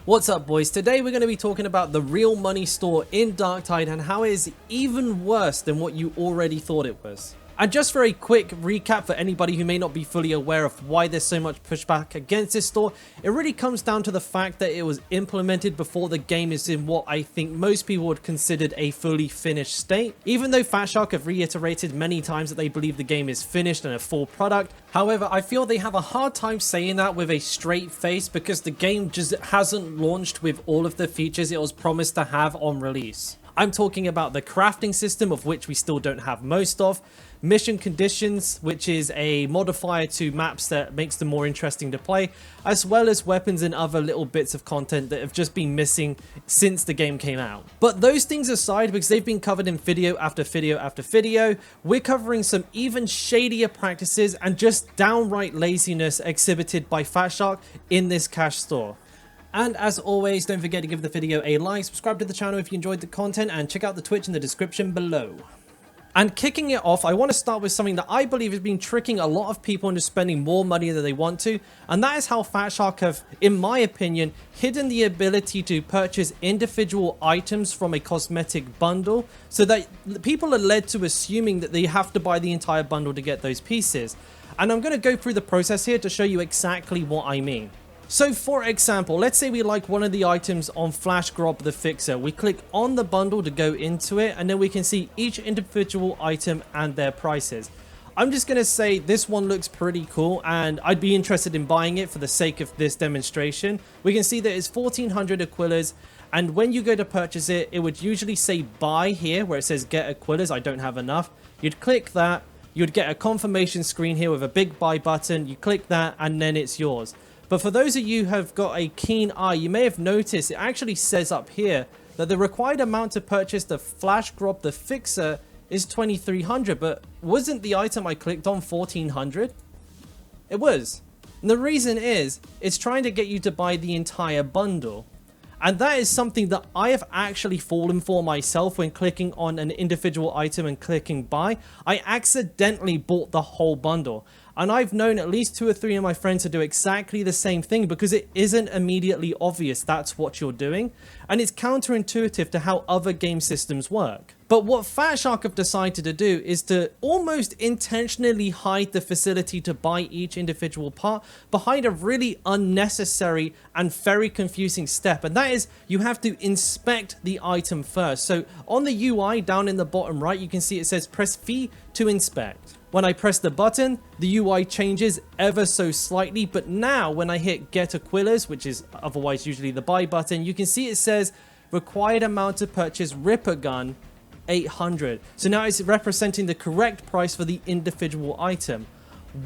What's up, boys? Today we're going to be talking about the real money store in Darktide and how it is even worse than what you already thought it was. And just for a quick recap for anybody who may not be fully aware of why there's so much pushback against this store, it really comes down to the fact that it was implemented before the game is in what I think most people would consider a fully finished state. Even though Fatshark have reiterated many times that they believe the game is finished and a full product, however, I feel they have a hard time saying that with a straight face because the game just hasn't launched with all of the features it was promised to have on release. I'm talking about the crafting system, of which we still don't have most of, mission conditions, which is a modifier to maps that makes them more interesting to play, as well as weapons and other little bits of content that have just been missing since the game came out. But those things aside, because they've been covered in video after video after video, we're covering some even shadier practices and just downright laziness exhibited by Fatshark in this cash store. And as always, don't forget to give the video a like, subscribe to the channel if you enjoyed the content, and check out the Twitch in the description below. And kicking it off, I want to start with something that I believe has been tricking a lot of people into spending more money than they want to, and that is how Fatshark have, in my opinion, hidden the ability to purchase individual items from a cosmetic bundle, so that people are led to assuming that they have to buy the entire bundle to get those pieces. And I'm going to go through the process here to show you exactly what I mean. So for example, let's say we like one of the items on Flash Grob the Fixer. We click on the bundle to go into it, and then we can see each individual item and their prices. I'm just going to say this one looks pretty cool and I'd be interested in buying it for the sake of this demonstration. We can see that it's 1400 Aquillas, and when you go to purchase it, it would usually say buy here where it says get Aquillas. I don't have enough. You'd click that, you'd get a confirmation screen here with a big buy button. You click that and then it's yours. But for those of you who have got a keen eye, you may have noticed it actually says up here that the required amount to purchase the Flash Grob the Fixer is 2300, but wasn't the item I clicked on 1400? It was. And the reason is, it's trying to get you to buy the entire bundle. And that is something that I have actually fallen for myself when clicking on an individual item and clicking buy. I accidentally bought the whole bundle. And I've known at least 2 or 3 of my friends to do exactly the same thing because it isn't immediately obvious that's what you're doing. And it's counterintuitive to how other game systems work. But what Fatshark have decided to do is to almost intentionally hide the facility to buy each individual part behind a really unnecessary and very confusing step. And that is, you have to inspect the item first. So on the UI down in the bottom right, you can see it says press V to inspect. When I press the button, the UI changes ever so slightly, but now when I hit get Aquillas, which is otherwise usually the buy button, you can see it says required amount to purchase Ripper Gun 800. So now it's representing the correct price for the individual item.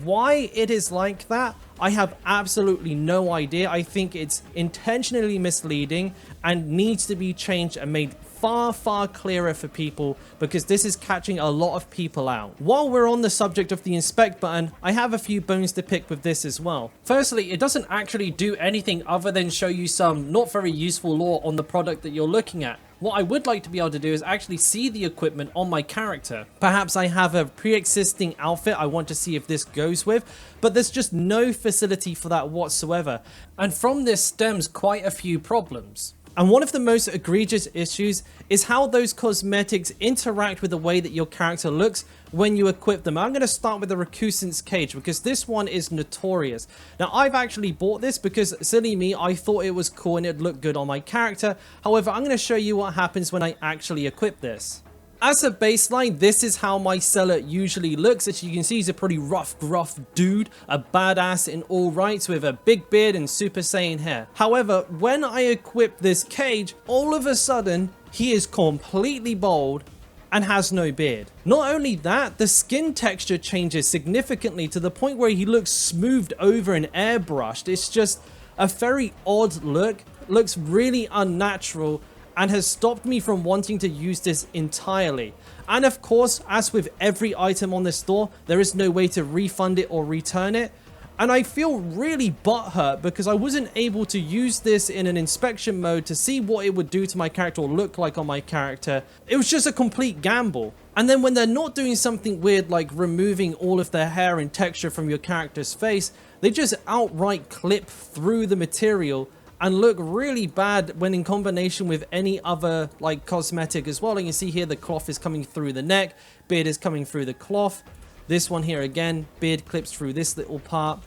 Why it is like that, I have absolutely no idea. I think it's intentionally misleading and needs to be changed and made far clearer for people because this is catching a lot of people out. While we're on the subject of the inspect button, I have a few bones to pick with this as well. Firstly, it doesn't actually do anything other than show you some not very useful lore on the product that you're looking at. What I would like to be able to do is actually see the equipment on my character. Perhaps I have a pre-existing outfit I want to see if this goes with, but there's just no facility for that whatsoever. And from this stems quite a few problems. And one of the most egregious issues is how those cosmetics interact with the way that your character looks when you equip them. I'm going to start with the Recusant's Cage because this one is notorious. Now, I've actually bought this because, silly me, I thought it was cool and it looked good on my character. However, I'm going to show you what happens when I actually equip this. As a baseline, this is how my seller usually looks. As you can see, he's a pretty rough, gruff dude, a badass in all rights with a big beard and Super Saiyan hair. However, when I equip this cage, all of a sudden, he is completely bald and has no beard. Not only that, the skin texture changes significantly to the point where he looks smoothed over and airbrushed. It's just a very odd look, looks really unnatural, and has stopped me from wanting to use this entirely. And of course, as with every item on the store, there is no way to refund it or return it. And I feel really butthurt because I wasn't able to use this in an inspection mode to see what it would do to my character or look like on my character. It was just a complete gamble. And then when they're not doing something weird like removing all of their hair and texture from your character's face, they just outright clip through the material and look really bad when in combination with any other like cosmetic as well. And you see here the cloth is coming through the neck, beard is coming through the cloth. This one here again, beard clips through this little part.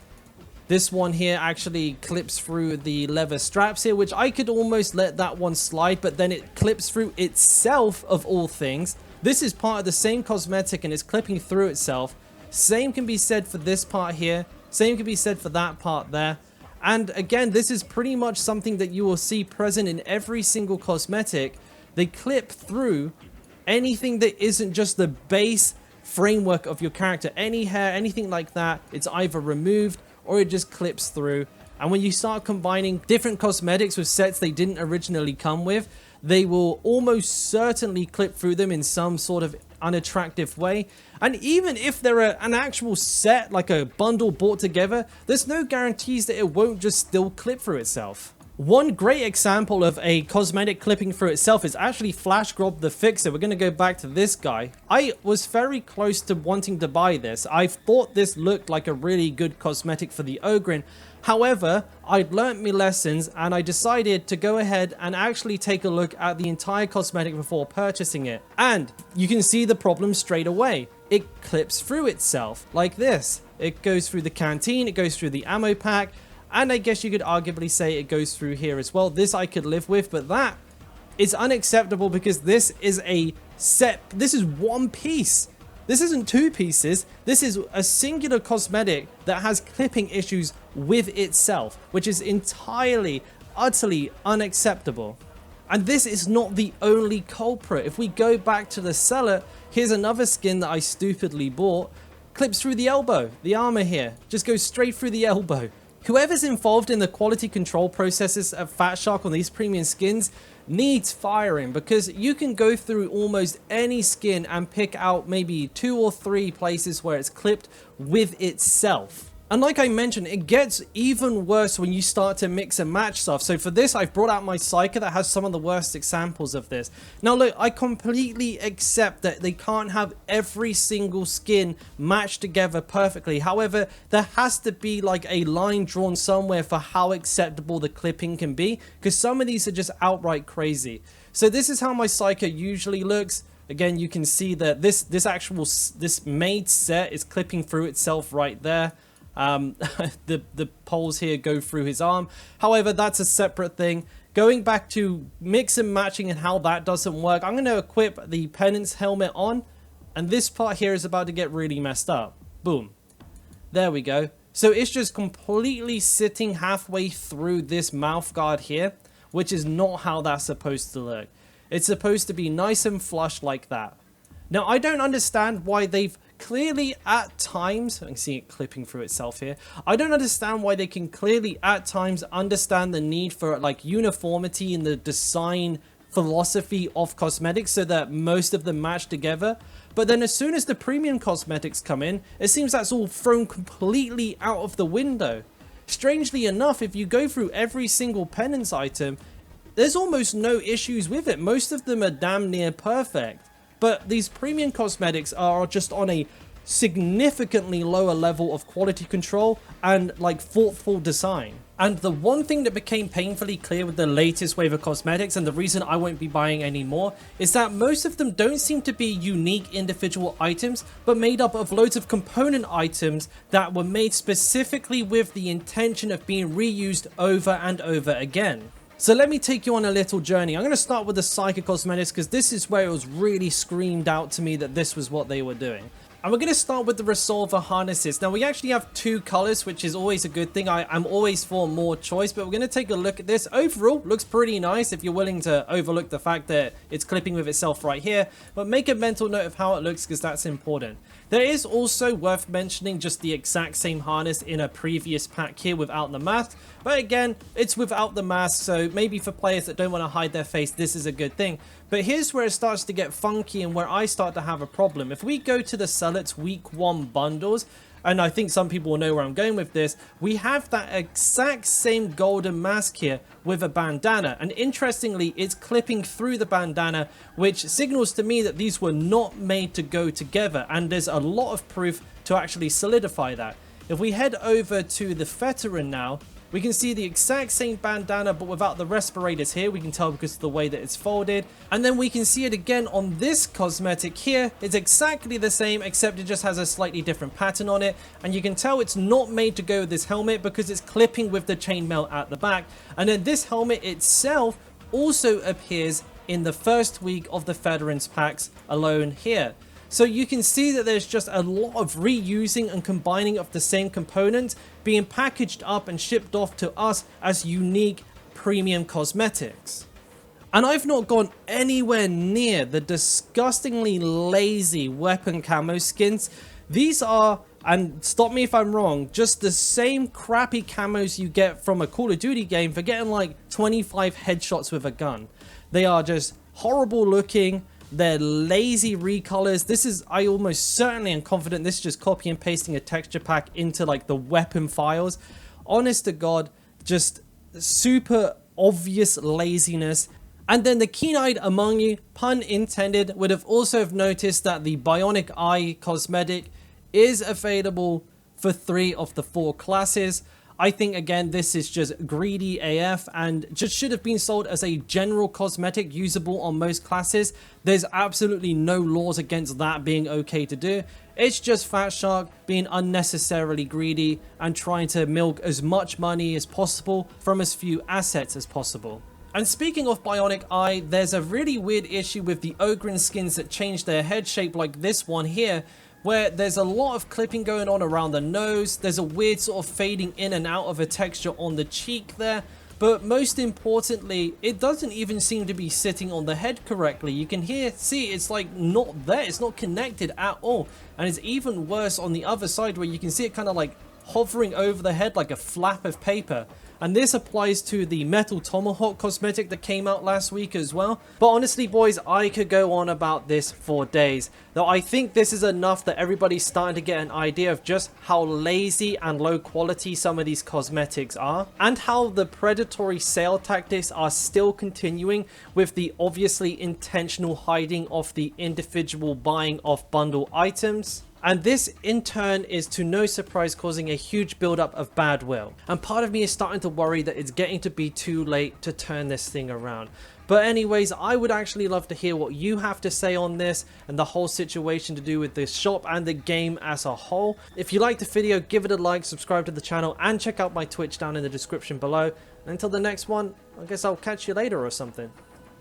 This one here actually clips through the leather straps here, which I could almost let that one slide, but then it clips through itself of all things. This is part of the same cosmetic and it's clipping through itself. Same can be said for this part here. Same can be said for that part there. And again, this is pretty much something that you will see present in every single cosmetic. They clip through anything that isn't just the base framework of your character. Any hair, anything like that, it's either removed or it just clips through. And when you start combining different cosmetics with sets they didn't originally come with, they will almost certainly clip through them in some sort of unattractive way. And even if they're an actual set, like a bundle bought together, there's no guarantees that it won't just still clip through itself. One great example of a cosmetic clipping through itself is actually Flash Grob the Fixer. We're going to go back to this guy. I was very close to wanting to buy this. I thought this looked like a really good cosmetic for the Ogrin. However, I'd learnt my lessons and I decided to go ahead and actually take a look at the entire cosmetic before purchasing it. And you can see the problem straight away. It clips through itself like this. It goes through the canteen, it goes through the ammo pack, and I guess you could arguably say it goes through here as well. This I could live with, but that is unacceptable because this is a set. This is one piece. This isn't two pieces. This is a singular cosmetic that has clipping issues with itself, which is entirely, utterly unacceptable. And this is not the only culprit. If we go back to the seller, here's another skin that I stupidly bought. Clips through the elbow. The armor here just goes straight through the elbow. Whoever's involved in the quality control processes at Fat Shark on these premium skins needs firing, because you can go through almost any skin and pick out maybe 2 or 3 places where it's clipped with itself. And like I mentioned, it gets even worse when you start to mix and match stuff. So for this, I've brought out my Psyker that has some of the worst examples of this. Now look, I completely accept that they can't have every single skin matched together perfectly. However, there has to be like a line drawn somewhere for how acceptable the clipping can be, because some of these are just outright crazy. So this is how my Psyker usually looks. Again, you can see that this made set is clipping through itself right there. The poles here go through his arm. However, that's a separate thing. Going back to mix and matching and how that doesn't work, I'm going to equip the Penance helmet on, and this part here is about to get really messed up. Boom. There we go. So it's just completely sitting halfway through this mouth guard here, which is not how that's supposed to look. It's supposed to be nice and flush like that. Now, I don't understand why they've clearly at times, I can see it clipping through itself here. I don't understand why they can clearly at times understand the need for like uniformity in the design philosophy of cosmetics so that most of them match together. But then as soon as the premium cosmetics come in, it seems that's all thrown completely out of the window. Strangely enough, if you go through every single penance item, there's almost no issues with it. Most of them are damn near perfect. But these premium cosmetics are just on a significantly lower level of quality control and like thoughtful design. And the one thing that became painfully clear with the latest wave of cosmetics, and the reason I won't be buying any more, is that most of them don't seem to be unique individual items, but made up of loads of component items that were made specifically with the intention of being reused over and over again. So let me take you on a little journey. I'm going to start with the Psyker cosmetics because this is where it was really screamed out to me that this was what they were doing. And we're going to start with the Resolver harnesses. Now we actually have 2 colors, which is always a good thing. I'm always for more choice, but we're going to take a look at this. Overall, looks pretty nice if you're willing to overlook the fact that it's clipping with itself right here. But make a mental note of how it looks because that's important. There is also worth mentioning just the exact same harness in a previous pack here without the mask. But again, it's without the mask, so maybe for players that don't want to hide their face, this is a good thing. But here's where it starts to get funky and where I start to have a problem. If we go to the Zealot's Week 1 bundles, and I think some people will know where I'm going with this, we have that exact same golden mask here with a bandana. And interestingly, it's clipping through the bandana, which signals to me that these were not made to go together. And there's a lot of proof to actually solidify that. If we head over to the Veteran now, We can see the exact same bandana, but without the respirators here. We can tell because of the way that it's folded. And then we can see it again on this cosmetic here. It's exactly the same, except it just has a slightly different pattern on it. And you can tell it's not made to go with this helmet because it's clipping with the chainmail at the back. And then this helmet itself also appears in the first week of the Veterans packs alone here. So you can see that there's just a lot of reusing and combining of the same components being packaged up and shipped off to us as unique premium cosmetics. And I've not gone anywhere near the disgustingly lazy weapon camo skins. These are, and stop me if I'm wrong, just the same crappy camos you get from a Call of Duty game for getting like 25 headshots with a gun. They are just horrible looking. They're lazy recolors. This is, I almost certainly am confident this is just copy and pasting a texture pack into like the weapon files. Honest to God, just super obvious laziness. And then the keen-eyed among you, pun intended, would have also have noticed that the Bionic Eye cosmetic is available for 3 of the 4 classes. I think, again, this is just greedy AF and just should have been sold as a general cosmetic usable on most classes. There's absolutely no laws against that being okay to do. It's just Fat Shark being unnecessarily greedy and trying to milk as much money as possible from as few assets as possible. And speaking of Bionic Eye, there's a really weird issue with the Ogryn skins that change their head shape like this one here, where there's a lot of clipping going on around the nose. There's a weird sort of fading in and out of a texture on the cheek there. But most importantly, it doesn't even seem to be sitting on the head correctly. You can see it's like not there. It's not connected at all. And it's even worse on the other side where you can see it kind of like hovering over the head like a flap of paper. And this applies to the Metal Tomahawk cosmetic that came out last week as well. But honestly, boys, I could go on about this for days. Though I think this is enough that everybody's starting to get an idea of just how lazy and low quality some of these cosmetics are. And how the predatory sale tactics are still continuing with the obviously intentional hiding of the individual buying of bundle items. And this in turn is to no surprise causing a huge buildup of bad will. And part of me is starting to worry that it's getting to be too late to turn this thing around. But anyways, I would actually love to hear what you have to say on this and the whole situation to do with this shop and the game as a whole. If you liked the video, give it a like, subscribe to the channel, and check out my Twitch down in the description below. And until the next one, I guess I'll catch you later or something.